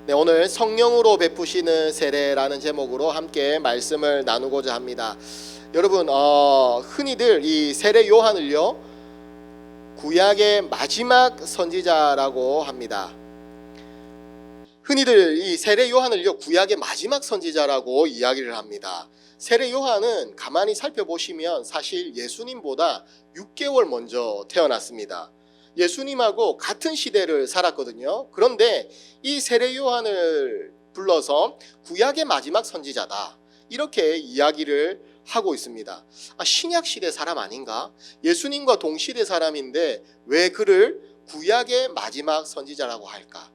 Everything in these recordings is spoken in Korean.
네, 오늘 성령으로 베푸시는 세례라는 제목으로 함께 말씀을 나누고자 합니다. 여러분, 흔히들 이 세례 요한을요 구약의 마지막 선지자라고 합니다. 흔히들 이 세례 요한을요 구약의 마지막 선지자라고 이야기를 합니다. 세례 요한은 가만히 살펴보시면 사실 예수님보다 6개월 먼저 태어났습니다. 예수님하고 같은 시대를 살았거든요. 그런데 이 세례 요한을 불러서 구약의 마지막 선지자다, 이렇게 이야기를 하고 있습니다. 신약 시대 사람 아닌가? 예수님과 동시대 사람인데 왜 그를 구약의 마지막 선지자라고 할까?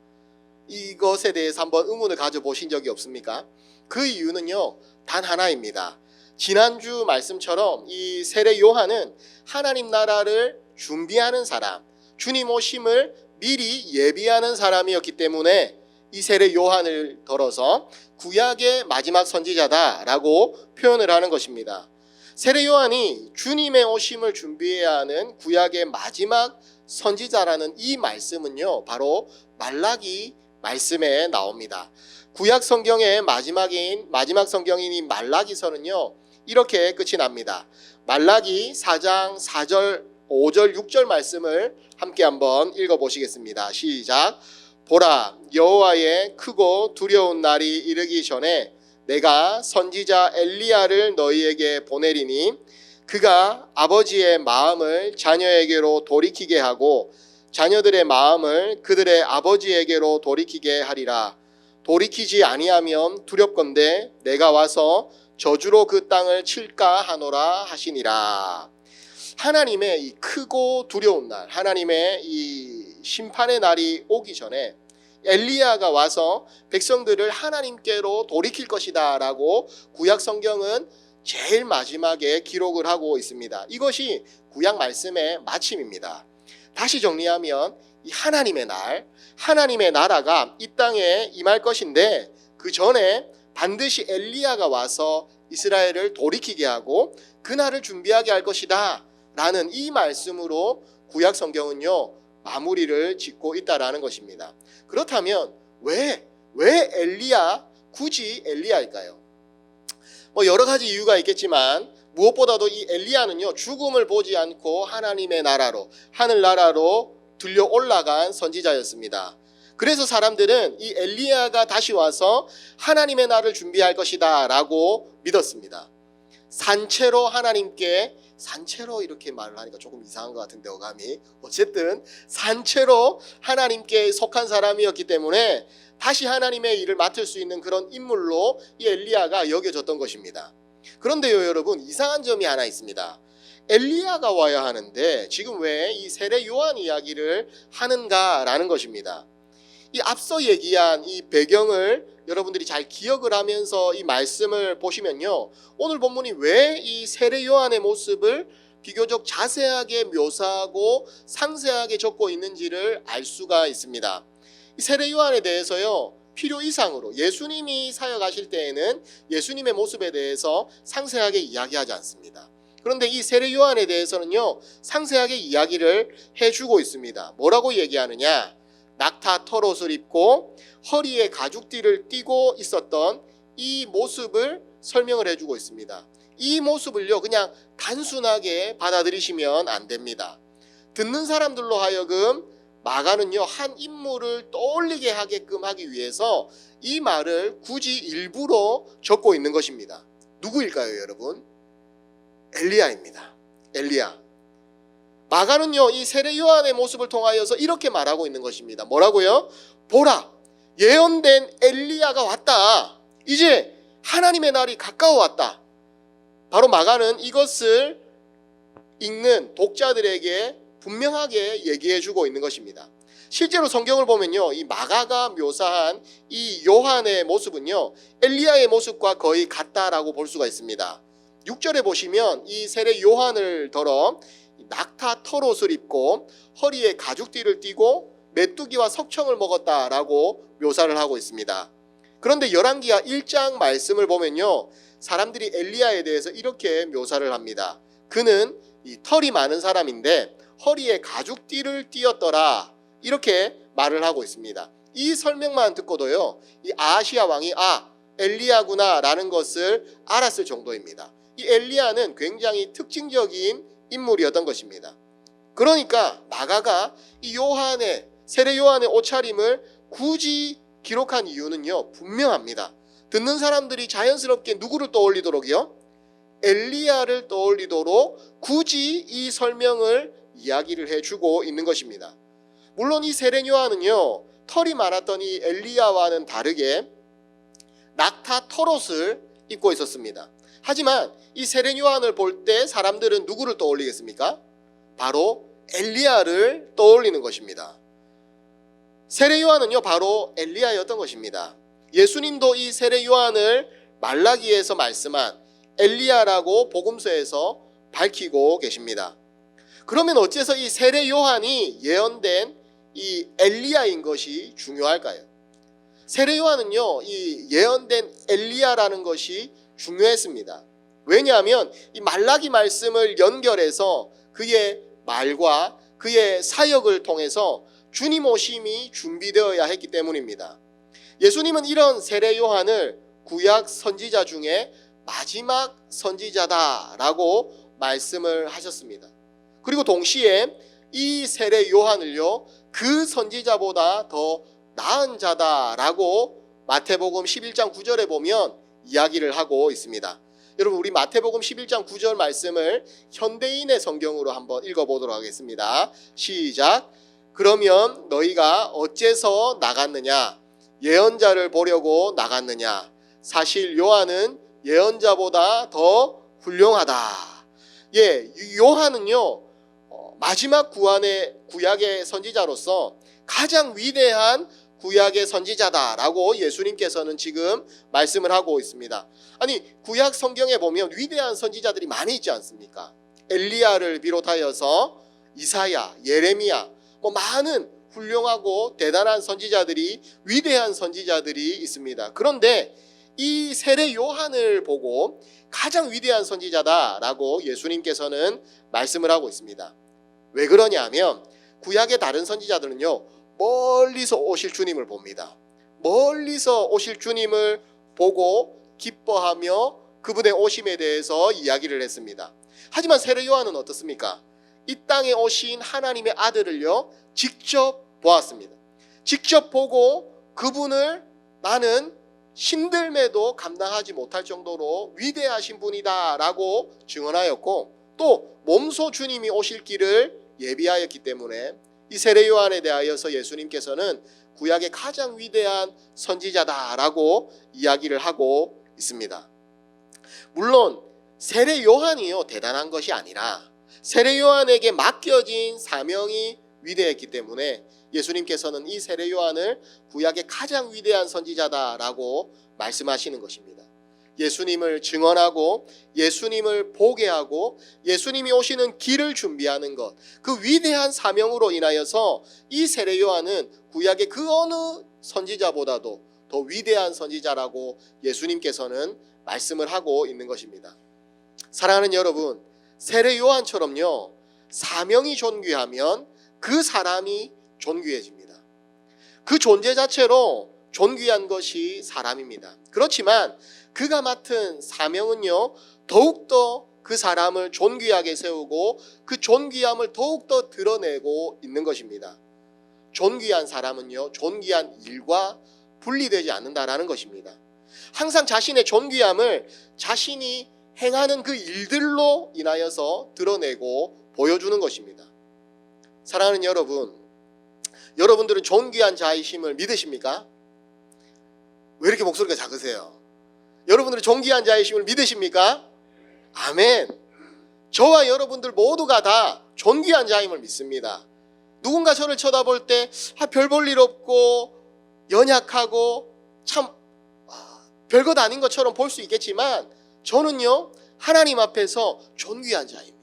이것에 대해서 한번 의문을 가져보신 적이 없습니까? 그 이유는요 단 하나입니다. 지난주 말씀처럼 이 세례 요한은 하나님 나라를 준비하는 사람, 주님 오심을 미리 예비하는 사람이었기 때문에 이 세례 요한을 들어서 구약의 마지막 선지자다라고 표현을 하는 것입니다. 세례 요한이 주님의 오심을 준비해야 하는 구약의 마지막 선지자라는 이 말씀은요 바로 말라기 말씀에 나옵니다. 구약 성경의 마지막 성경인 이 말라기서는요 이렇게 끝이 납니다. 말라기 4장 4절 5절 6절 말씀을 함께 한번 읽어보시겠습니다. 시작. 보라, 여호와의 크고 두려운 날이 이르기 전에 내가 선지자 엘리야를 너희에게 보내리니 그가 아버지의 마음을 자녀에게로 돌이키게 하고 자녀들의 마음을 그들의 아버지에게로 돌이키게 하리라. 돌이키지 아니하면 두렵건대 내가 와서 저주로 그 땅을 칠까 하노라 하시니라. 하나님의 이 크고 두려운 날, 하나님의 이 심판의 날이 오기 전에 엘리야가 와서 백성들을 하나님께로 돌이킬 것이다 라고 구약 성경은 제일 마지막에 기록을 하고 있습니다. 이것이 구약 말씀의 마침입니다. 다시 정리하면 이 하나님의 날, 하나님의 나라가 이 땅에 임할 것인데 그 전에 반드시 엘리야가 와서 이스라엘을 돌이키게 하고 그날을 준비하게 할 것이다 라는 이 말씀으로 구약 성경은요 마무리를 짓고 있다라는 것입니다. 그렇다면 왜 엘리야, 굳이 엘리야일까요? 여러 가지 이유가 있겠지만 무엇보다도 이 엘리야는요 죽음을 보지 않고 하나님의 나라로, 하늘나라로 들려 올라간 선지자였습니다. 그래서 사람들은 이 엘리야가 다시 와서 하나님의 나라를 준비할 것이다 라고 믿었습니다. 산채로 하나님께, 산채로 이렇게 말을 하니까 조금 이상한 것 같은데 어감이, 어쨌든 산채로 하나님께 속한 사람이었기 때문에 다시 하나님의 일을 맡을 수 있는 그런 인물로 이 엘리야가 여겨졌던 것입니다. 그런데요 여러분, 이상한 점이 하나 있습니다. 엘리야가 와야 하는데 지금 왜 이 세례 요한 이야기를 하는가라는 것입니다. 이 앞서 얘기한 이 배경을 여러분들이 잘 기억을 하면서 이 말씀을 보시면요 오늘 본문이 왜 이 세례 요한의 모습을 비교적 자세하게 묘사하고 상세하게 적고 있는지를 알 수가 있습니다. 이 세례 요한에 대해서요 필요 이상으로 예수님이 사역하실 때에는 예수님의 모습에 대해서 상세하게 이야기하지 않습니다. 그런데 이 세례 요한에 대해서는요 상세하게 이야기를 해주고 있습니다. 뭐라고 얘기하느냐? 낙타 털옷을 입고 허리에 가죽띠를 띠고 있었던 이 모습을 설명을 해주고 있습니다. 이 모습을요 그냥 단순하게 받아들이시면 안 됩니다. 듣는 사람들로 하여금 마가는요 한 인물을 떠올리게 하게끔 하기 위해서 이 말을 굳이 일부러 적고 있는 것입니다. 누구일까요 여러분? 엘리야입니다. 엘리야. 마가는요 이 세례 요한의 모습을 통하여서 이렇게 말하고 있는 것입니다. 뭐라고요? 보라, 예언된 엘리야가 왔다. 이제 하나님의 날이 가까워왔다. 바로 마가는 이것을 읽는 독자들에게 분명하게 얘기해 주고 있는 것입니다. 실제로 성경을 보면요 이 마가가 묘사한 이 요한의 모습은요 엘리야의 모습과 거의 같다라고 볼 수가 있습니다. 6절에 보시면 이 세례 요한을 더러 낙타 털옷을 입고 허리에 가죽띠를 띠고 메뚜기와 석청을 먹었다라고 묘사를 하고 있습니다. 그런데 열왕기하 1장 말씀을 보면요 사람들이 엘리야에 대해서 이렇게 묘사를 합니다. 그는 이 털이 많은 사람인데 허리에 가죽띠를 띠었더라, 이렇게 말을 하고 있습니다. 이 설명만 듣고도요, 이 아하시아 왕이 엘리야구나 라는 것을 알았을 정도입니다. 이 엘리야는 굉장히 특징적인 인물이었던 것입니다. 그러니까 마가가 이 세례 요한의 옷차림을 굳이 기록한 이유는요, 분명합니다. 듣는 사람들이 자연스럽게 누구를 떠올리도록요? 엘리야를 떠올리도록 굳이 이 설명을 이야기를 해주고 있는 것입니다. 물론 이 세례 요한은요, 털이 많았던 이 엘리야와는 다르게 낙타 털옷을 입고 있었습니다. 하지만 이 세례 요한을 볼 때 사람들은 누구를 떠올리겠습니까? 바로 엘리야를 떠올리는 것입니다. 세례 요한은요, 바로 엘리야였던 것입니다. 예수님도 이 세례 요한을 말라기에서 말씀한 엘리야라고 복음서에서 밝히고 계십니다. 그러면 어째서 이 세례 요한이 예언된 이 엘리야인 것이 중요할까요? 세례 요한은요, 이 예언된 엘리야라는 것이 중요했습니다. 왜냐하면 이 말라기 말씀을 연결해서 그의 말과 그의 사역을 통해서 주님 오심이 준비되어야 했기 때문입니다. 예수님은 이런 세례 요한을 구약 선지자 중에 마지막 선지자다라고 말씀을 하셨습니다. 그리고 동시에 이 세례 요한을요, 그 선지자보다 더 나은 자다라고 마태복음 11장 9절에 보면 이야기를 하고 있습니다. 여러분, 우리 마태복음 11장 9절 말씀을 현대인의 성경으로 한번 읽어보도록 하겠습니다. 시작. 그러면 너희가 어째서 나갔느냐? 예언자를 보려고 나갔느냐? 사실 요한은 예언자보다 더 훌륭하다. 요한은요, 마지막 구약의 선지자로서 가장 위대한 구약의 선지자다라고 예수님께서는 지금 말씀을 하고 있습니다. 아니, 구약 성경에 보면 위대한 선지자들이 많이 있지 않습니까? 엘리야를 비롯하여서 이사야, 예레미야, 많은 훌륭하고 대단한 선지자들이, 위대한 선지자들이 있습니다. 그런데 이 세례 요한을 보고 가장 위대한 선지자다라고 예수님께서는 말씀을 하고 있습니다. 왜 그러냐 하면 구약의 다른 선지자들은요, 멀리서 오실 주님을 봅니다. 멀리서 오실 주님을 보고 기뻐하며 그분의 오심에 대해서 이야기를 했습니다. 하지만 세례 요한은 어떻습니까? 이 땅에 오신 하나님의 아들을요, 직접 보았습니다. 직접 보고 그분을 나는 신들매도 감당하지 못할 정도로 위대하신 분이다 라고 증언하였고, 또 몸소 주님이 오실 길을 예비하였기 때문에 이 세례 요한에 대하여서 예수님께서는 구약의 가장 위대한 선지자다라고 이야기를 하고 있습니다. 물론 세례 요한이요, 대단한 것이 아니라 세례 요한에게 맡겨진 사명이 위대했기 때문에 예수님께서는 이 세례 요한을 구약의 가장 위대한 선지자다라고 말씀하시는 것입니다. 예수님을 증언하고 예수님을 보게 하고 예수님이 오시는 길을 준비하는 것, 그 위대한 사명으로 인하여서 이 세례 요한은 구약의 그 어느 선지자보다도 더 위대한 선지자라고 예수님께서는 말씀을 하고 있는 것입니다. 사랑하는 여러분, 세례 요한처럼요, 사명이 존귀하면 그 사람이 존귀해집니다. 그 존재 자체로 존귀한 것이 사람입니다. 그렇지만 그가 맡은 사명은요, 더욱더 그 사람을 존귀하게 세우고 그 존귀함을 더욱더 드러내고 있는 것입니다. 존귀한 사람은요, 존귀한 일과 분리되지 않는다라는 것입니다. 항상 자신의 존귀함을 자신이 행하는 그 일들로 인하여서 드러내고 보여주는 것입니다. 사랑하는 여러분, 여러분들은 존귀한 자이심을 믿으십니까? 왜 이렇게 목소리가 작으세요? 여러분들은 존귀한 자이심을 믿으십니까? 아멘. 저와 여러분들 모두가 다 존귀한 자임을 믿습니다. 누군가 저를 쳐다볼 때 별 볼 일 없고 연약하고 참 별것 아닌 것처럼 볼 수 있겠지만 저는요, 하나님 앞에서 존귀한 자입니다.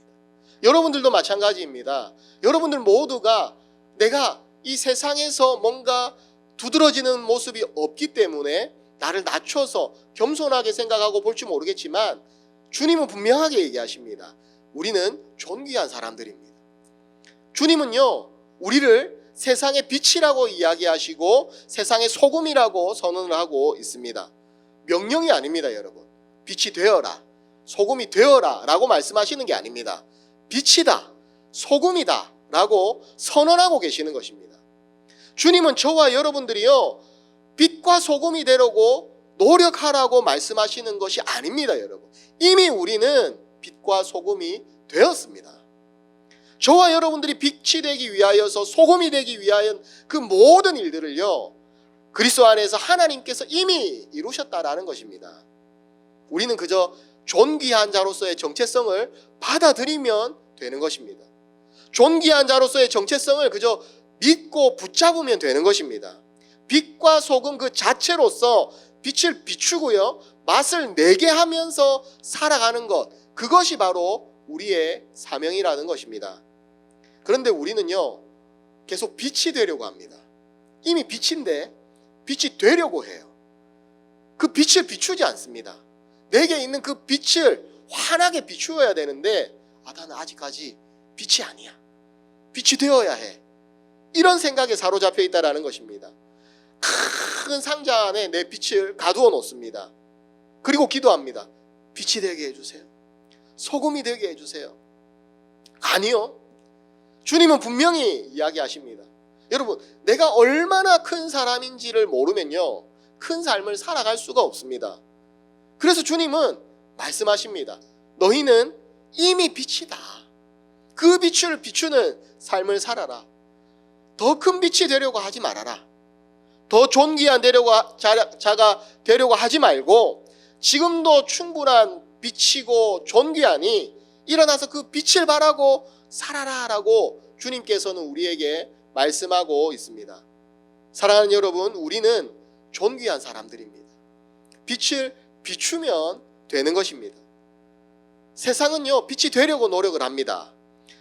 여러분들도 마찬가지입니다. 여러분들 모두가 내가 이 세상에서 뭔가 두드러지는 모습이 없기 때문에 나를 낮춰서 겸손하게 생각하고 볼지 모르겠지만 주님은 분명하게 얘기하십니다. 우리는 존귀한 사람들입니다. 주님은요, 우리를 세상의 빛이라고 이야기하시고 세상의 소금이라고 선언을 하고 있습니다. 명령이 아닙니다, 여러분. 빛이 되어라, 소금이 되어라 라고 말씀하시는 게 아닙니다. 빛이다, 소금이다 라고 선언하고 계시는 것입니다. 주님은 저와 여러분들이요, 빛과 소금이 되려고 노력하라고 말씀하시는 것이 아닙니다, 여러분. 이미 우리는 빛과 소금이 되었습니다. 저와 여러분들이 빛이 되기 위하여서 소금이 되기 위하여 그 모든 일들을요, 그리스도 안에서 하나님께서 이미 이루셨다라는 것입니다. 우리는 그저 존귀한 자로서의 정체성을 받아들이면 되는 것입니다. 존귀한 자로서의 정체성을 그저 믿고 붙잡으면 되는 것입니다. 빛과 소금 그 자체로서 빛을 비추고요, 맛을 내게 하면서 살아가는 것, 그것이 바로 우리의 사명이라는 것입니다. 그런데 우리는요, 계속 빛이 되려고 합니다. 이미 빛인데 빛이 되려고 해요. 그 빛을 비추지 않습니다. 내게 있는 그 빛을 환하게 비추어야 되는데, 나는 아직까지 빛이 아니야, 빛이 되어야 해, 이런 생각에 사로잡혀 있다는 것입니다. 큰 상자 안에 내 빛을 가두어 놓습니다. 그리고 기도합니다. 빛이 되게 해주세요, 소금이 되게 해주세요. 아니요, 주님은 분명히 이야기하십니다. 여러분, 내가 얼마나 큰 사람인지를 모르면요, 큰 삶을 살아갈 수가 없습니다. 그래서 주님은 말씀하십니다. 너희는 이미 빛이다. 그 빛을 비추는 삶을 살아라. 더 큰 빛이 되려고 하지 말아라. 더 존귀한 자가 되려고 하지 말고, 지금도 충분한 빛이고 존귀하니 일어나서 그 빛을 바라고 살아라 라고 주님께서는 우리에게 말씀하고 있습니다. 사랑하는 여러분, 우리는 존귀한 사람들입니다. 빛을 비추면 되는 것입니다. 세상은요, 빛이 되려고 노력을 합니다.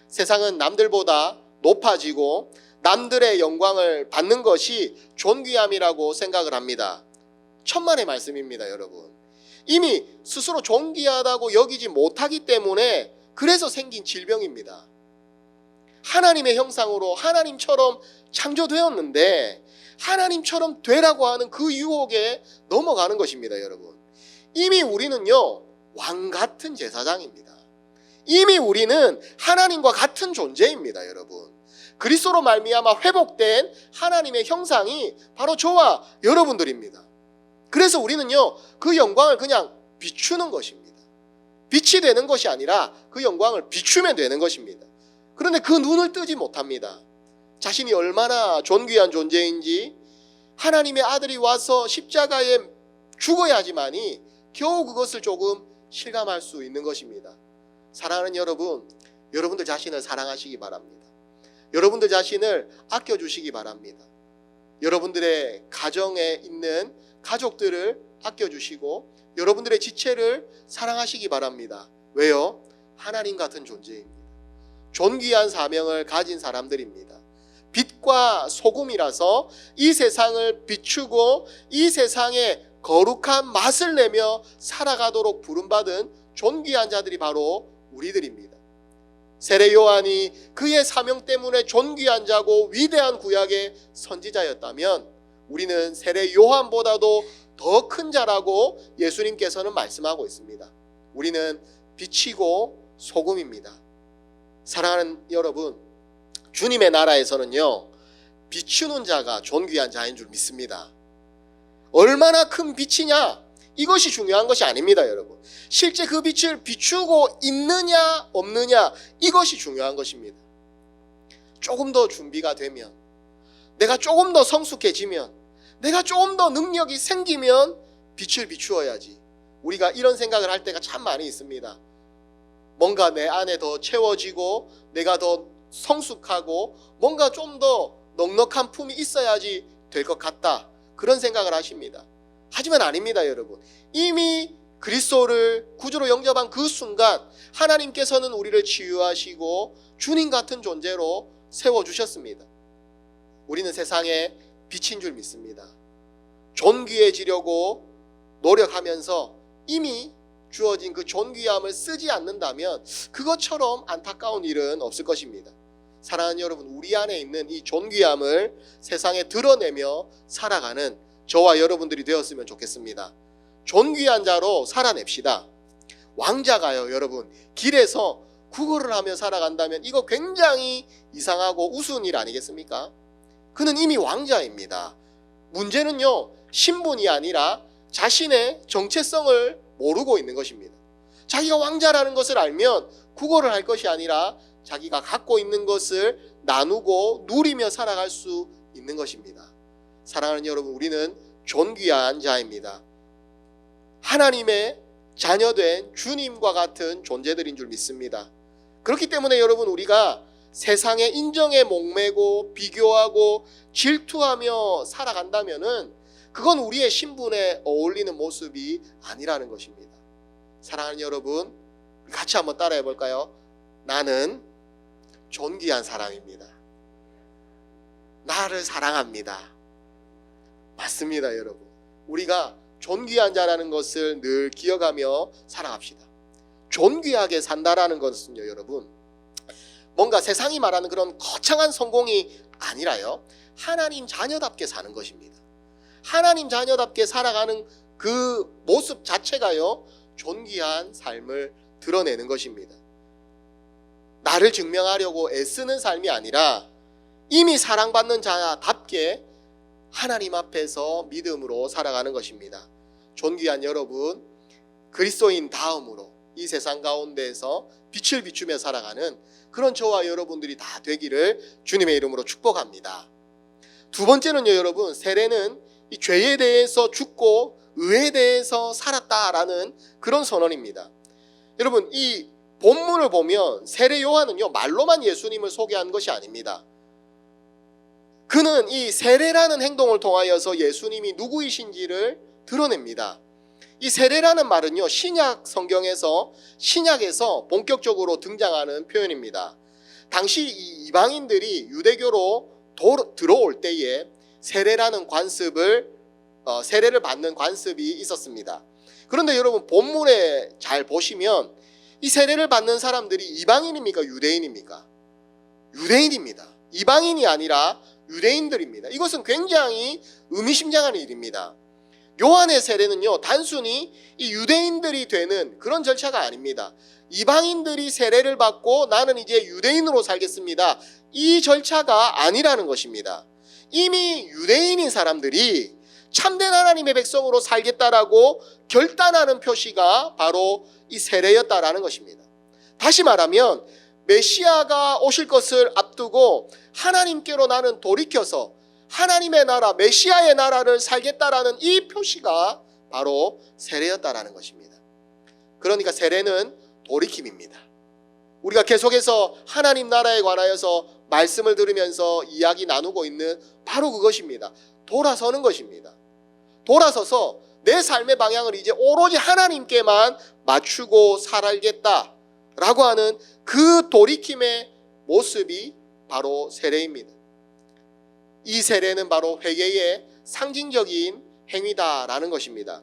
세상은 남들보다 높아지고 남들의 영광을 받는 것이 존귀함이라고 생각을 합니다. 천만의 말씀입니다, 여러분. 이미 스스로 존귀하다고 여기지 못하기 때문에 그래서 생긴 질병입니다. 하나님의 형상으로 하나님처럼 창조되었는데 하나님처럼 되라고 하는 그 유혹에 넘어가는 것입니다, 여러분. 이미 우리는요, 왕 같은 제사장입니다. 이미 우리는 하나님과 같은 존재입니다, 여러분. 그리스도로 말미암아 회복된 하나님의 형상이 바로 저와 여러분들입니다. 그래서 우리는요, 그 영광을 그냥 비추는 것입니다. 빛이 되는 것이 아니라 그 영광을 비추면 되는 것입니다. 그런데 그 눈을 뜨지 못합니다. 자신이 얼마나 존귀한 존재인지, 하나님의 아들이 와서 십자가에 죽어야지만이 겨우 그것을 조금 실감할 수 있는 것입니다. 사랑하는 여러분, 여러분들 자신을 사랑하시기 바랍니다. 여러분들 자신을 아껴주시기 바랍니다. 여러분들의 가정에 있는 가족들을 아껴주시고 여러분들의 지체를 사랑하시기 바랍니다. 왜요? 하나님 같은 존재입니다. 존귀한 사명을 가진 사람들입니다. 빛과 소금이라서 이 세상을 비추고 이 세상에 거룩한 맛을 내며 살아가도록 부름받은 존귀한 자들이 바로 우리들입니다. 세례 요한이 그의 사명 때문에 존귀한 자고 위대한 구약의 선지자였다면 우리는 세례 요한보다도 더 큰 자라고 예수님께서는 말씀하고 있습니다. 우리는 빛이고 소금입니다. 사랑하는 여러분, 주님의 나라에서는요, 비추는 자가 존귀한 자인 줄 믿습니다. 얼마나 큰 빛이냐, 이것이 중요한 것이 아닙니다, 여러분. 실제 그 빛을 비추고 있느냐 없느냐, 이것이 중요한 것입니다. 조금 더 준비가 되면, 내가 조금 더 성숙해지면, 내가 조금 더 능력이 생기면 빛을 비추어야지. 우리가 이런 생각을 할 때가 참 많이 있습니다. 뭔가 내 안에 더 채워지고 내가 더 성숙하고 뭔가 좀 더 넉넉한 품이 있어야지 될 것 같다, 그런 생각을 하십니다. 하지만 아닙니다, 여러분. 이미 그리스도를 구주로 영접한 그 순간 하나님께서는 우리를 치유하시고 주님 같은 존재로 세워주셨습니다. 우리는 세상의 빛인 줄 믿습니다. 존귀해지려고 노력하면서 이미 주어진 그 존귀함을 쓰지 않는다면 그것처럼 안타까운 일은 없을 것입니다. 사랑하는 여러분, 우리 안에 있는 이 존귀함을 세상에 드러내며 살아가는 저와 여러분들이 되었으면 좋겠습니다. 존귀한 자로 살아냅시다. 왕자가요, 여러분, 길에서 구걸을 하며 살아간다면 이거 굉장히 이상하고 우스운 일 아니겠습니까? 그는 이미 왕자입니다. 문제는요, 신분이 아니라 자신의 정체성을 모르고 있는 것입니다. 자기가 왕자라는 것을 알면 구걸을 할 것이 아니라 자기가 갖고 있는 것을 나누고 누리며 살아갈 수 있는 것입니다. 사랑하는 여러분, 우리는 존귀한 자입니다. 하나님의 자녀된 주님과 같은 존재들인 줄 믿습니다. 그렇기 때문에 여러분, 우리가 세상의 인정에 목매고 비교하고 질투하며 살아간다면은 그건 우리의 신분에 어울리는 모습이 아니라는 것입니다. 사랑하는 여러분, 같이 한번 따라해 볼까요? 나는 존귀한 사람입니다. 나를 사랑합니다. 맞습니다, 여러분. 우리가 존귀한 자라는 것을 늘 기억하며 살아갑시다. 존귀하게 산다라는 것은요, 여러분, 뭔가 세상이 말하는 그런 거창한 성공이 아니라요, 하나님 자녀답게 사는 것입니다. 하나님 자녀답게 살아가는 그 모습 자체가요, 존귀한 삶을 드러내는 것입니다. 나를 증명하려고 애쓰는 삶이 아니라 이미 사랑받는 자답게 하나님 앞에서 믿음으로 살아가는 것입니다. 존귀한 여러분, 그리스도인 다음으로 이 세상 가운데에서 빛을 비추며 살아가는 그런 저와 여러분들이 다 되기를 주님의 이름으로 축복합니다. 두 번째는요, 여러분, 세례는 이 죄에 대해서 죽고 의에 대해서 살았다라는 그런 선언입니다. 여러분, 이 본문을 보면 세례 요한은요, 말로만 예수님을 소개한 것이 아닙니다. 그는 이 세례라는 행동을 통하여서 예수님이 누구이신지를 드러냅니다. 이 세례라는 말은요, 신약 성경에서, 신약에서 본격적으로 등장하는 표현입니다. 당시 이 이방인들이 유대교로 들어올 때에 세례라는 세례를 받는 관습이 있었습니다. 그런데 여러분, 본문에 잘 보시면 이 세례를 받는 사람들이 이방인입니까? 유대인입니까? 유대인입니다. 이방인이 아니라 유대인들입니다. 이것은 굉장히 의미심장한 일입니다. 요한의 세례는요, 단순히 이 유대인들이 되는 그런 절차가 아닙니다. 이방인들이 세례를 받고 나는 이제 유대인으로 살겠습니다, 이 절차가 아니라는 것입니다. 이미 유대인인 사람들이 참된 하나님의 백성으로 살겠다라고 결단하는 표시가 바로 이 세례였다라는 것입니다. 다시 말하면 메시아가 오실 것을 앞두고 하나님께로 나는 돌이켜서 하나님의 나라, 메시아의 나라를 살겠다라는 이 표시가 바로 세례였다라는 것입니다. 그러니까 세례는 돌이킴입니다. 우리가 계속해서 하나님 나라에 관하여서 말씀을 들으면서 이야기 나누고 있는 바로 그것입니다. 돌아서는 것입니다. 돌아서서 내 삶의 방향을 이제 오로지 하나님께만 맞추고 살겠다라고 하는 그 돌이킴의 모습이 바로 세례입니다. 이 세례는 바로 회개의 상징적인 행위다라는 것입니다.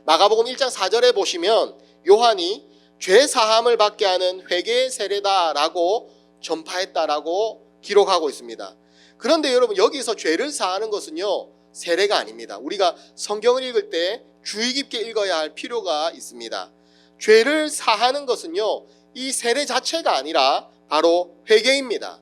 마가복음 1장 4절에 보시면 요한이 죄 사함을 받게 하는 회개의 세례다라고 전파했다라고 기록하고 있습니다. 그런데 여러분, 여기서 죄를 사하는 것은요, 세례가 아닙니다. 우리가 성경을 읽을 때 주의 깊게 읽어야 할 필요가 있습니다. 죄를 사하는 것은요, 이 세례 자체가 아니라 바로 회개입니다.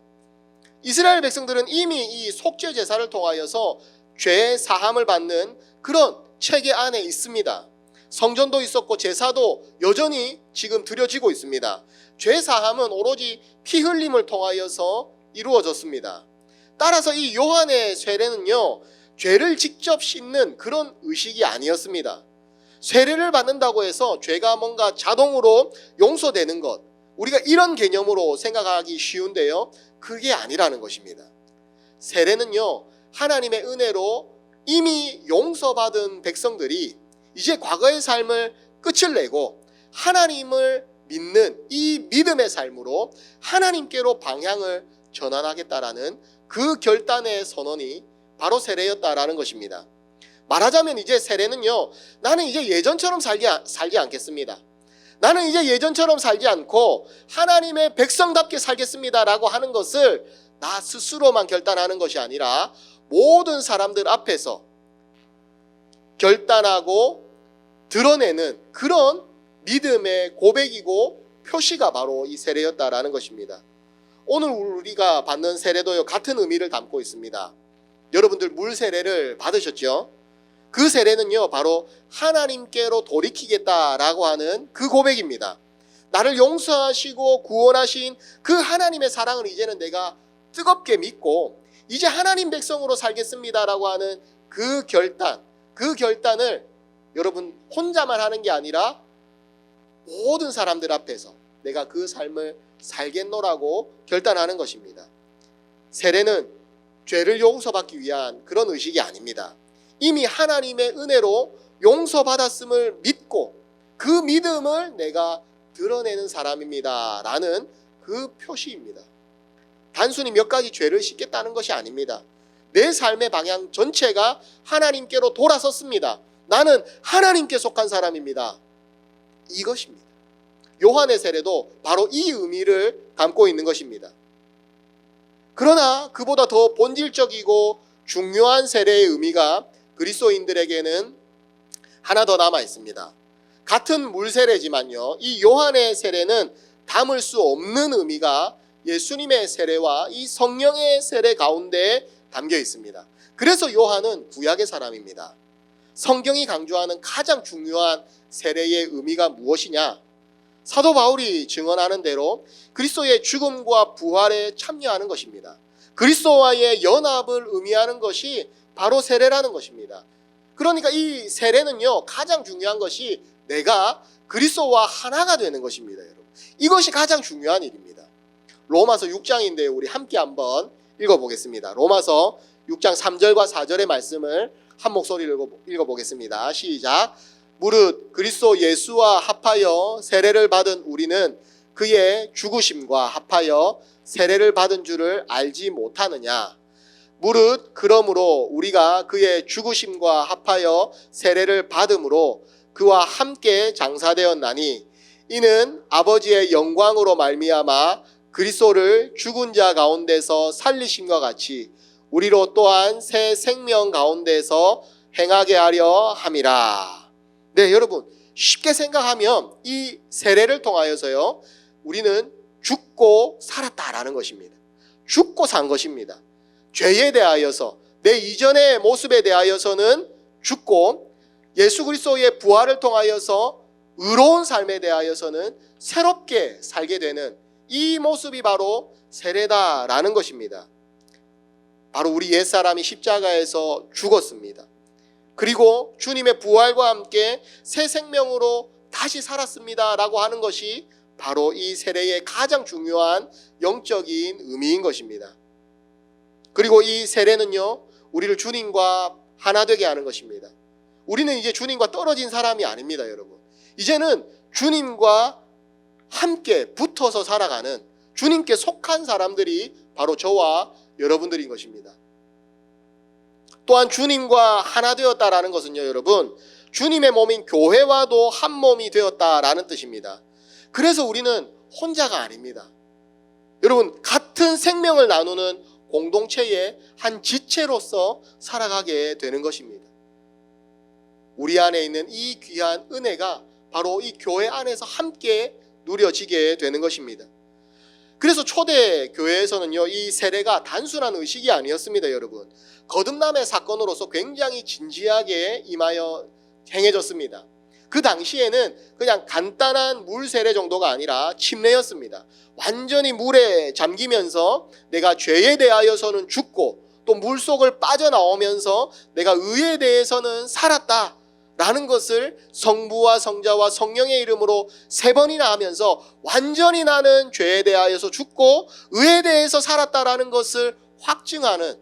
이스라엘 백성들은 이미 이 속죄 제사를 통하여서 죄 사함을 받는 그런 체계 안에 있습니다. 성전도 있었고 제사도 여전히 지금 드려지고 있습니다. 죄 사함은 오로지 피 흘림을 통하여서 이루어졌습니다. 따라서 이 요한의 세례는요, 죄를 직접 씻는 그런 의식이 아니었습니다. 세례를 받는다고 해서 죄가 뭔가 자동으로 용서되는 것, 우리가 이런 개념으로 생각하기 쉬운데요, 그게 아니라는 것입니다. 세례는요, 하나님의 은혜로 이미 용서받은 백성들이 이제 과거의 삶을 끝을 내고 하나님을 믿는 이 믿음의 삶으로 하나님께로 방향을 전환하겠다라는 그 결단의 선언이 바로 세례였다라는 것입니다. 말하자면 이제 세례는요, 나는 이제 예전처럼 살지 않겠습니다. 나는 이제 예전처럼 살지 않고 하나님의 백성답게 살겠습니다라고 하는 것을 나 스스로만 결단하는 것이 아니라 모든 사람들 앞에서 결단하고 드러내는 그런 믿음의 고백이고 표시가 바로 이 세례였다라는 것입니다. 오늘 우리가 받는 세례도요, 같은 의미를 담고 있습니다. 여러분들 물 세례를 받으셨죠? 그 세례는요, 바로 하나님께로 돌이키겠다라고 하는 그 고백입니다. 나를 용서하시고 구원하신 그 하나님의 사랑을 이제는 내가 뜨겁게 믿고 이제 하나님 백성으로 살겠습니다라고 하는 그 결단을 여러분 혼자만 하는 게 아니라 모든 사람들 앞에서 내가 그 삶을 살겠노라고 결단하는 것입니다. 세례는 죄를 용서받기 위한 그런 의식이 아닙니다. 이미 하나님의 은혜로 용서받았음을 믿고 그 믿음을 내가 드러내는 사람입니다 라는 그 표시입니다. 단순히 몇 가지 죄를 씻겠다는 것이 아닙니다. 내 삶의 방향 전체가 하나님께로 돌아섰습니다. 나는 하나님께 속한 사람입니다. 이것입니다. 요한의 세례도 바로 이 의미를 담고 있는 것입니다. 그러나 그보다 더 본질적이고 중요한 세례의 의미가 그리스도인들에게는 하나 더 남아 있습니다. 같은 물 세례지만요, 이 요한의 세례는 담을 수 없는 의미가 예수님의 세례와 이 성령의 세례 가운데 담겨 있습니다. 그래서 요한은 구약의 사람입니다. 성경이 강조하는 가장 중요한 세례의 의미가 무엇이냐? 사도 바울이 증언하는 대로 그리스도의 죽음과 부활에 참여하는 것입니다. 그리스도와의 연합을 의미하는 것이 바로 세례라는 것입니다. 그러니까 이 세례는요, 가장 중요한 것이 내가 그리스도와 하나가 되는 것입니다, 여러분. 이것이 가장 중요한 일입니다. 로마서 6장인데 우리 함께 한번 읽어보겠습니다. 로마서 6장 3절과 4절의 말씀을 한 목소리로 읽어보겠습니다. 시작. 무릇 그리스도 예수와 합하여 세례를 받은 우리는 그의 죽으심과 합하여 세례를 받은 줄을 알지 못하느냐. 무릇 그러므로 우리가 그의 죽으심과 합하여 세례를 받음으로 그와 함께 장사되었나니 이는 아버지의 영광으로 말미암아 그리스도를 죽은 자 가운데서 살리심과 같이 우리로 또한 새 생명 가운데서 행하게 하려 함이라. 네, 여러분, 쉽게 생각하면 이 세례를 통하여서요, 우리는 죽고 살았다라는 것입니다. 죽고 산 것입니다. 죄에 대하여서, 내 이전의 모습에 대하여서는 죽고, 예수 그리스도의 부활을 통하여서 의로운 삶에 대하여서는 새롭게 살게 되는 이 모습이 바로 세례다라는 것입니다. 바로 우리 옛사람이 십자가에서 죽었습니다. 그리고 주님의 부활과 함께 새 생명으로 다시 살았습니다 라고 하는 것이 바로 이 세례의 가장 중요한 영적인 의미인 것입니다. 그리고 이 세례는요, 우리를 주님과 하나 되게 하는 것입니다. 우리는 이제 주님과 떨어진 사람이 아닙니다, 여러분. 이제는 주님과 함께 붙어서 살아가는, 주님께 속한 사람들이 바로 저와 여러분들인 것입니다. 또한 주님과 하나 되었다라는 것은요, 여러분, 주님의 몸인 교회와도 한 몸이 되었다라는 뜻입니다. 그래서 우리는 혼자가 아닙니다. 여러분, 같은 생명을 나누는 공동체의 한 지체로서 살아가게 되는 것입니다. 우리 안에 있는 이 귀한 은혜가 바로 이 교회 안에서 함께 누려지게 되는 것입니다. 그래서 초대 교회에서는요, 이 세례가 단순한 의식이 아니었습니다, 여러분. 거듭남의 사건으로서 굉장히 진지하게 임하여 행해졌습니다. 그 당시에는 그냥 간단한 물 세례 정도가 아니라 침례였습니다. 완전히 물에 잠기면서 내가 죄에 대하여서는 죽고 또 물속을 빠져나오면서 내가 의에 대해서는 살았다 라는 것을 성부와 성자와 성령의 이름으로 3번이나 하면서 완전히 나는 죄에 대하여서 죽고 의에 대해서 살았다라는 것을 확증하는,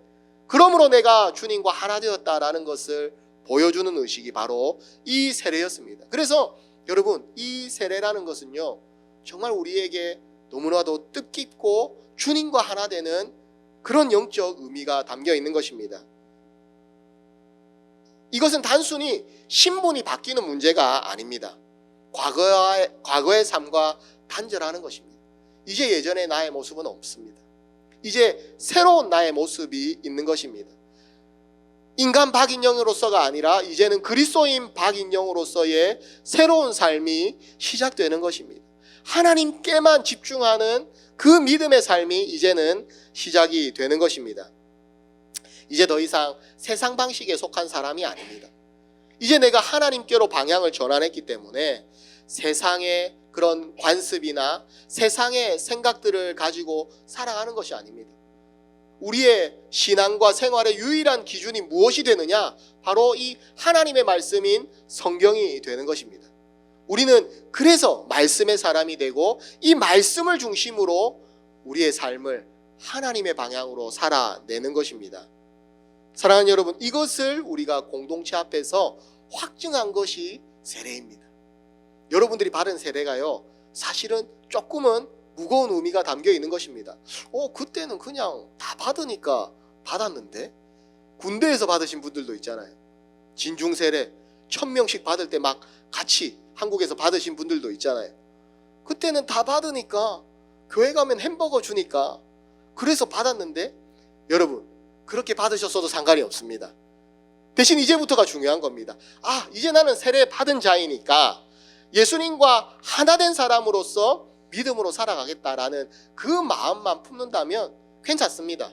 그러므로 내가 주님과 하나 되었다라는 것을 보여주는 의식이 바로 이 세례였습니다. 그래서 여러분, 이 세례라는 것은요, 정말 우리에게 너무나도 뜻깊고 주님과 하나 되는 그런 영적 의미가 담겨 있는 것입니다. 이것은 단순히 신분이 바뀌는 문제가 아닙니다. 과거의 삶과 단절하는 것입니다. 이제 예전의 나의 모습은 없습니다. 이제 새로운 나의 모습이 있는 것입니다. 인간 박인영으로서가 아니라 이제는 그리스도인 박인영으로서의 새로운 삶이 시작되는 것입니다. 하나님께만 집중하는 그 믿음의 삶이 이제는 시작이 되는 것입니다. 이제 더 이상 세상 방식에 속한 사람이 아닙니다. 이제 내가 하나님께로 방향을 전환했기 때문에 세상의 그런 관습이나 세상의 생각들을 가지고 살아가는 것이 아닙니다. 우리의 신앙과 생활의 유일한 기준이 무엇이 되느냐? 바로 이 하나님의 말씀인 성경이 되는 것입니다. 우리는 그래서 말씀의 사람이 되고 이 말씀을 중심으로 우리의 삶을 하나님의 방향으로 살아내는 것입니다. 사랑하는 여러분, 이것을 우리가 공동체 앞에서 확증한 것이 세례입니다. 여러분들이 받은 세례가요, 사실은 조금은 무거운 의미가 담겨 있는 것입니다. 그때는 그냥 다 받으니까 받았는데, 군대에서 받으신 분들도 있잖아요. 진중세례 1000명씩 받을 때 막 같이 한국에서 받으신 분들도 있잖아요. 그때는 다 받으니까, 교회 가면 햄버거 주니까 그래서 받았는데, 여러분 그렇게 받으셨어도 상관이 없습니다. 대신 이제부터가 중요한 겁니다. 이제 나는 세례 받은 자이니까 예수님과 하나 된 사람으로서 믿음으로 살아가겠다라는 그 마음만 품는다면 괜찮습니다.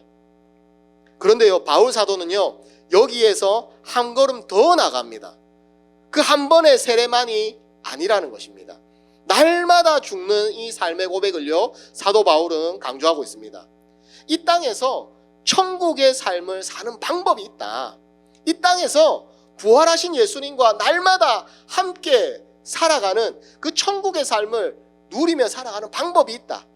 그런데요, 바울 사도는요, 여기에서 한 걸음 더 나갑니다. 그 한 번의 세례만이 아니라는 것입니다. 날마다 죽는 이 삶의 고백을요, 사도 바울은 강조하고 있습니다. 이 땅에서 천국의 삶을 사는 방법이 있다. 이 땅에서 부활하신 예수님과 날마다 함께 살아가는 그 천국의 삶을 누리며 살아가는 방법이 있다.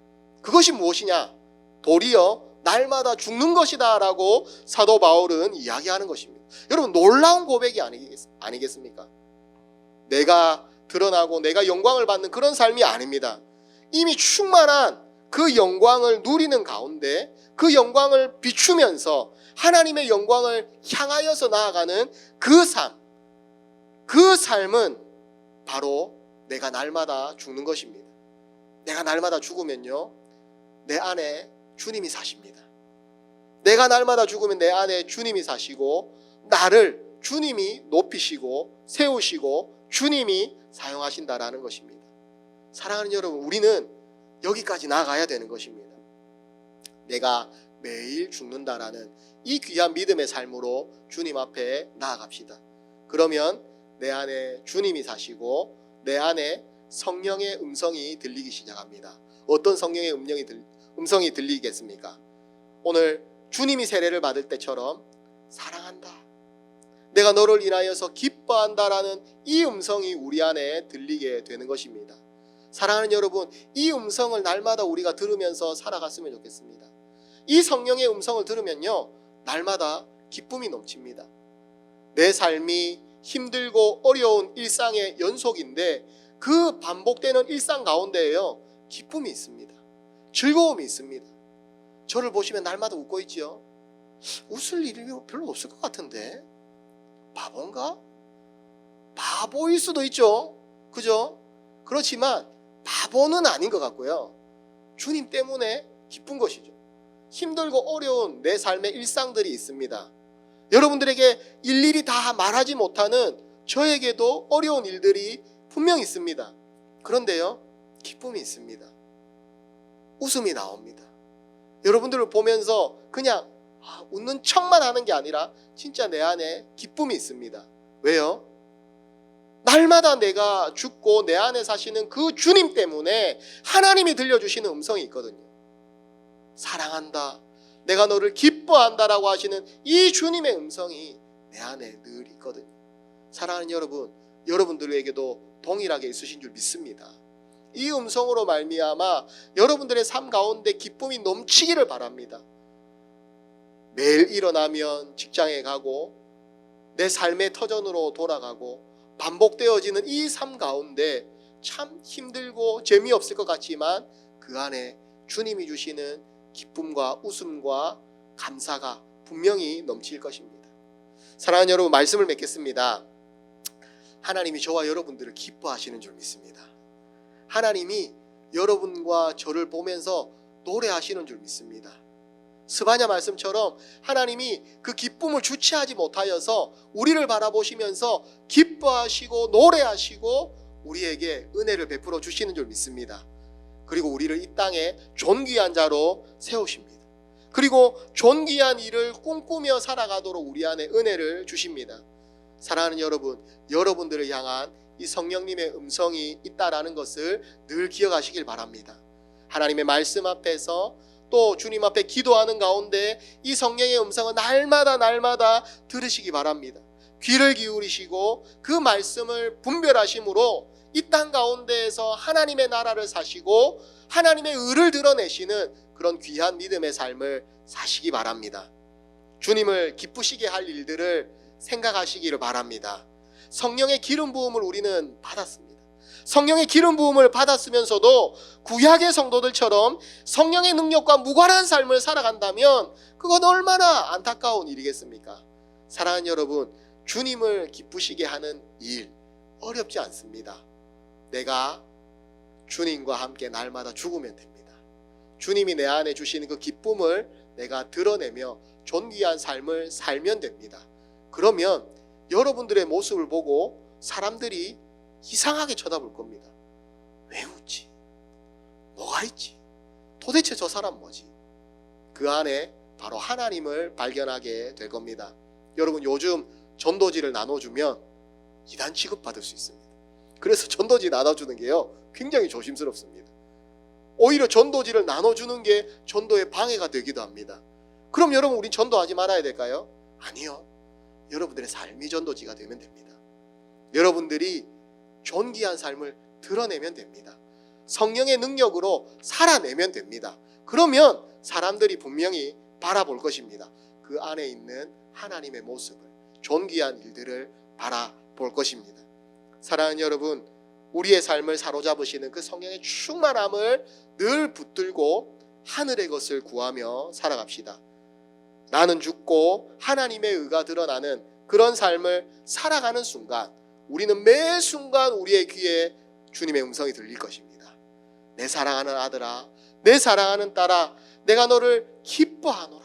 그것이 무엇이냐? 도리어 날마다 죽는 것이다 라고 사도 바울은 이야기하는 것입니다. 여러분, 놀라운 고백이 아니겠습니까? 내가 드러나고 내가 영광을 받는 그런 삶이 아닙니다. 이미 충만한 그 영광을 누리는 가운데 그 영광을 비추면서 하나님의 영광을 향하여서 나아가는 그 삶, 그 삶은 바로 내가 날마다 죽는 것입니다. 내가 날마다 죽으면요, 내 안에 주님이 사십니다. 내가 날마다 죽으면 내 안에 주님이 사시고 나를 주님이 높이시고 세우시고 주님이 사용하신다라는 것입니다. 사랑하는 여러분, 우리는 여기까지 나아가야 되는 것입니다. 내가 매일 죽는다라는 이 귀한 믿음의 삶으로 주님 앞에 나아갑시다. 그러면 내 안에 주님이 사시고 내 안에 성령의 음성이 들리기 시작합니다. 어떤 성령의 음성이 들리겠습니까? 오늘 주님이 세례를 받을 때처럼 사랑한다, 내가 너를 인하여서 기뻐한다라는 이 음성이 우리 안에 들리게 되는 것입니다. 사랑하는 여러분, 이 음성을 날마다 우리가 들으면서 살아갔으면 좋겠습니다. 이 성령의 음성을 들으면요, 날마다 기쁨이 넘칩니다. 내 삶이 힘들고 어려운 일상의 연속인데 그 반복되는 일상 가운데에요, 기쁨이 있습니다. 즐거움이 있습니다. 저를 보시면 날마다 웃고 있지요. 웃을 일이 별로 없을 것 같은데 바본가? 바보일 수도 있죠. 그죠? 그렇지만 바보는 아닌 것 같고요, 주님 때문에 기쁜 것이죠. 힘들고 어려운 내 삶의 일상들이 있습니다. 여러분들에게 일일이 다 말하지 못하는 저에게도 어려운 일들이 분명히 있습니다. 그런데요, 기쁨이 있습니다. 웃음이 나옵니다. 여러분들을 보면서 그냥 웃는 척만 하는 게 아니라 진짜 내 안에 기쁨이 있습니다. 왜요? 날마다 내가 죽고 내 안에 사시는 그 주님 때문에 하나님이 들려주시는 음성이 있거든요. 사랑한다, 내가 너를 기뻐한다라고 하시는 이 주님의 음성이 내 안에 늘 있거든요. 사랑하는 여러분, 여러분들에게도 동일하게 있으신 줄 믿습니다. 이 음성으로 말미암아 여러분들의 삶 가운데 기쁨이 넘치기를 바랍니다. 매일 일어나면 직장에 가고 내 삶의 터전으로 돌아가고 반복되어지는 이 삶 가운데 참 힘들고 재미없을 것 같지만 그 안에 주님이 주시는 기쁨과 웃음과 감사가 분명히 넘칠 것입니다. 사랑하는 여러분, 말씀을 맺겠습니다. 하나님이 저와 여러분들을 기뻐하시는 줄 믿습니다. 하나님이 여러분과 저를 보면서 노래하시는 줄 믿습니다. 스바냐 말씀처럼 하나님이 그 기쁨을 주체하지 못하여서 우리를 바라보시면서 기뻐하시고 노래하시고 우리에게 은혜를 베풀어 주시는 줄 믿습니다. 그리고 우리를 이 땅에 존귀한 자로 세우십니다. 그리고 존귀한 일을 꿈꾸며 살아가도록 우리 안에 은혜를 주십니다. 사랑하는 여러분, 여러분들을 향한 이 성령님의 음성이 있다라는 것을 늘 기억하시길 바랍니다. 하나님의 말씀 앞에서 또 주님 앞에 기도하는 가운데 이 성령의 음성은 날마다 들으시기 바랍니다. 귀를 기울이시고 그 말씀을 분별하심으로 이 땅 가운데에서 하나님의 나라를 사시고 하나님의 의를 드러내시는 그런 귀한 믿음의 삶을 사시기 바랍니다. 주님을 기쁘시게 할 일들을 생각하시기를 바랍니다. 성령의 기름 부음을 우리는 받았습니다. 성령의 기름 부음을 받았으면서도 구약의 성도들처럼 성령의 능력과 무관한 삶을 살아간다면 그건 얼마나 안타까운 일이겠습니까? 사랑하는 여러분, 주님을 기쁘시게 하는 일 어렵지 않습니다. 내가 주님과 함께 날마다 죽으면 됩니다. 주님이 내 안에 주시는 그 기쁨을 내가 드러내며 존귀한 삶을 살면 됩니다. 그러면 여러분들의 모습을 보고 사람들이 이상하게 쳐다볼 겁니다. 왜 웃지? 뭐가 있지? 도대체 저 사람 뭐지? 그 안에 바로 하나님을 발견하게 될 겁니다. 여러분, 요즘 전도지를 나눠주면 이단 취급받을 수 있습니다. 그래서 전도지 나눠주는 게요, 굉장히 조심스럽습니다. 오히려 전도지를 나눠주는 게 전도에 방해가 되기도 합니다. 그럼 여러분, 우린 전도하지 말아야 될까요? 아니요. 여러분들의 삶이 전도지가 되면 됩니다. 여러분들이 존귀한 삶을 드러내면 됩니다. 성령의 능력으로 살아내면 됩니다. 그러면 사람들이 분명히 바라볼 것입니다. 그 안에 있는 하나님의 모습을, 존귀한 일들을 바라볼 것입니다. 사랑하는 여러분, 우리의 삶을 사로잡으시는 그 성령의 충만함을 늘 붙들고 하늘의 것을 구하며 살아갑시다. 나는 죽고 하나님의 의가 드러나는 그런 삶을 살아가는 순간 우리는 매 순간 우리의 귀에 주님의 음성이 들릴 것입니다. 내 사랑하는 아들아, 내 사랑하는 딸아, 내가 너를 기뻐하노라.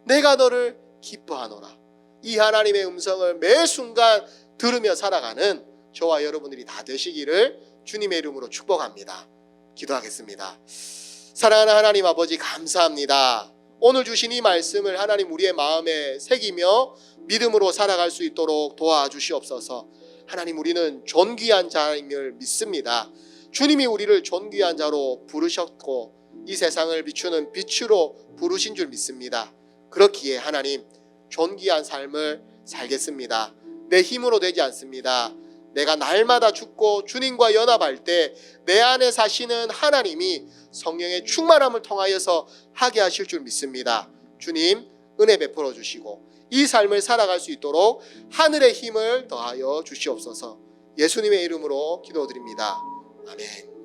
내가 너를 기뻐하노라. 이 하나님의 음성을 매 순간 들으며 살아가는 저와 여러분들이 다 되시기를 주님의 이름으로 축복합니다. 기도하겠습니다. 사랑하는 하나님 아버지, 감사합니다. 오늘 주신 이 말씀을 하나님 우리의 마음에 새기며 믿음으로 살아갈 수 있도록 도와주시옵소서. 하나님, 우리는 존귀한 자임을 믿습니다. 주님이 우리를 존귀한 자로 부르셨고 이 세상을 비추는 빛으로 부르신 줄 믿습니다. 그렇기에 하나님, 존귀한 삶을 살겠습니다. 내 힘으로 되지 않습니다. 내가 날마다 죽고 주님과 연합할 때 내 안에 사시는 하나님이 성령의 충만함을 통하여서 하게 하실 줄 믿습니다. 주님, 은혜 베풀어 주시고 이 삶을 살아갈 수 있도록 하늘의 힘을 더하여 주시옵소서. 예수님의 이름으로 기도드립니다. 아멘.